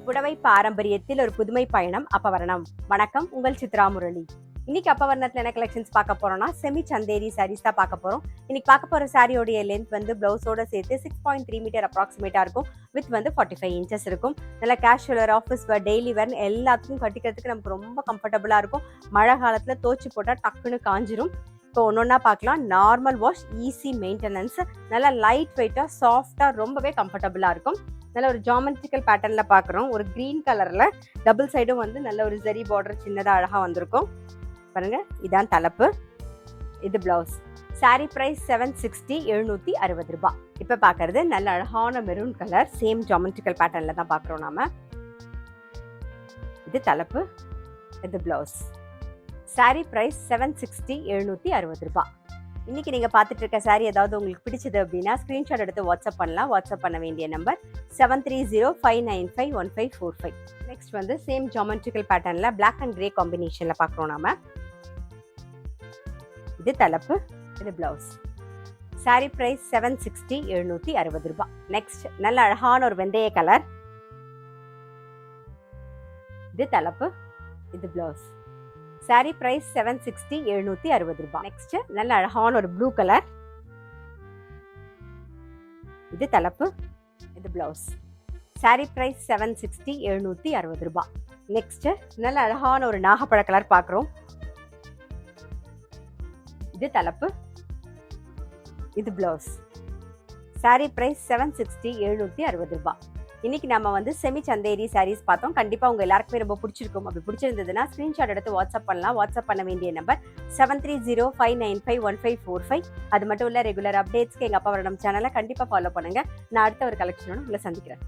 புடவை பாரம்பரியத்தில் ஒரு புதுமை பயணம் அப்பவரணம். வணக்கம், உங்கள் சித்ரா முரளி. இன்னைக்கு அப்பவரணத்துல என்ன கலெக்ஷன்ஸ் பார்க்க போறோம்னா செமி சந்தேரி சாரீஸ் தான் பார்க்க போறோம். இன்னைக்கு பார்க்க போற சாரியோடைய லென்த் வந்து பிளவுஸோட சேர்த்து 6.3 மீட்டர் அப்ராக்சிமேட்டா இருக்கும். வித் வந்து 45 இன்ச்சஸ் இருக்கும். நல்ல கேஷுவலர், ஆஃபீஸ் வேர், டெய்லி வேர் எல்லாத்துக்கும் கட்டிக்கிறதுக்கு நமக்கு ரொம்ப கம்ஃபர்டபுளா இருக்கும். மழை காலத்துல தோச்சு போட்டா டக்குன்னு காஞ்சிரும். இப்போ ஒன்னொன்னா பார்க்கலாம். நார்மல் வாஷ், ஈஸி மெயின்டெனன்ஸ், நல்லா லைட் வெயிட்டா, சாஃப்டா, ரொம்பவே கம்ஃபர்டபுளா இருக்கும். நல்ல ஒரு ஜாமெட்ரிக்கல் பேட்டர்ன்ல பார்க்குறோம். ஒரு கிரீன் கலர்ல டபுள் சைடும் வந்து நல்ல ஒரு ஜரி பார்டர் சின்னதா அழகா வந்திருக்கும். பாருங்க, இதான் தலைப்பு, இது பிளவுஸ். சாரி பிரைஸ் 760, 760 ரூபாய். இப்ப பாக்குறது நல்ல அழகான மெரூன் கலர், சேம் ஜாமெட்ரிக்கல் பேட்டர்ன்ல தான் பாக்குறோம் நாம. இது தலைப்பு, இது பிளவுஸ். சாரி பிரைஸ் 760, 760 ரூபாய். இன்னைக்கு நீங்க பார்த்துட்டு இருக்க சாரி ஏதாவது உங்களுக்கு பிடிச்சது அப்படின்னா ஸ்கிரீன்ஷாட் எடுத்து வாட்ஸ்அப் பண்ணலாம். வாட்ஸ்அப் பண்ண வேண்டிய நம்பர் 7305951545. நெக்ஸ்ட் வந்து சேம் ஜாமெட்ரிக்கல் பேட்டர்ன்ல பிளாக் அண்ட் கிரே காம்பினேஷன்ல பார்க்குறோம் நாம. இது தலைப்பு, இது பிளவுஸ். சாரி பிரைஸ் 760, 760 ரூபாய். நெக்ஸ்ட் நல்ல அழகான ஒரு வெந்தய கலர், இது தலைப்பு, இது பிளவுஸ். சாரி பிரைஸ் 760, 760 ரூபாய். நெக்ஸ்ட் நல்ல அழகான ஒரு ப்ளூ கலர், இது தலைப்பு, இது பிளவுஸ். சாரி பிரைஸ் 760, 760 ரூபாய். நெக்ஸ்ட் நல்ல அழகான ஒரு நாகப்பழ கலர் பார்க்குறோம். இது தலைப்பு, இது பிளவுஸ். சாரி பிரைஸ் 760, 760 ரூபாய். இன்னைக்கு நம்ம வந்து செமி சந்தேரி சாரீஸ் பார்த்தோம். கண்டிப்பா உங்க எல்லாருக்குமே ரொம்ப பிடிச்சிருக்கும். அப்படி பிடிச்சிருந்ததுன்னா ஸ்கிரீன்ஷாட் எடுத்து வாட்ஸ்அப் பண்ணலாம். வாட்ஸ்அப் பண்ண வேண்டிய நம்பர் 7305951545. அது மட்டும் இல்ல, ரெகுலர் அப்டேட்ஸ்க்கு எங்க அப்பவரணம் சேனலை கண்டிப்பா ஃபாலோ பண்ணுங்க. நான் அடுத்த ஒரு கலெக்ஷனோட உங்களை சந்திக்கிறேன்.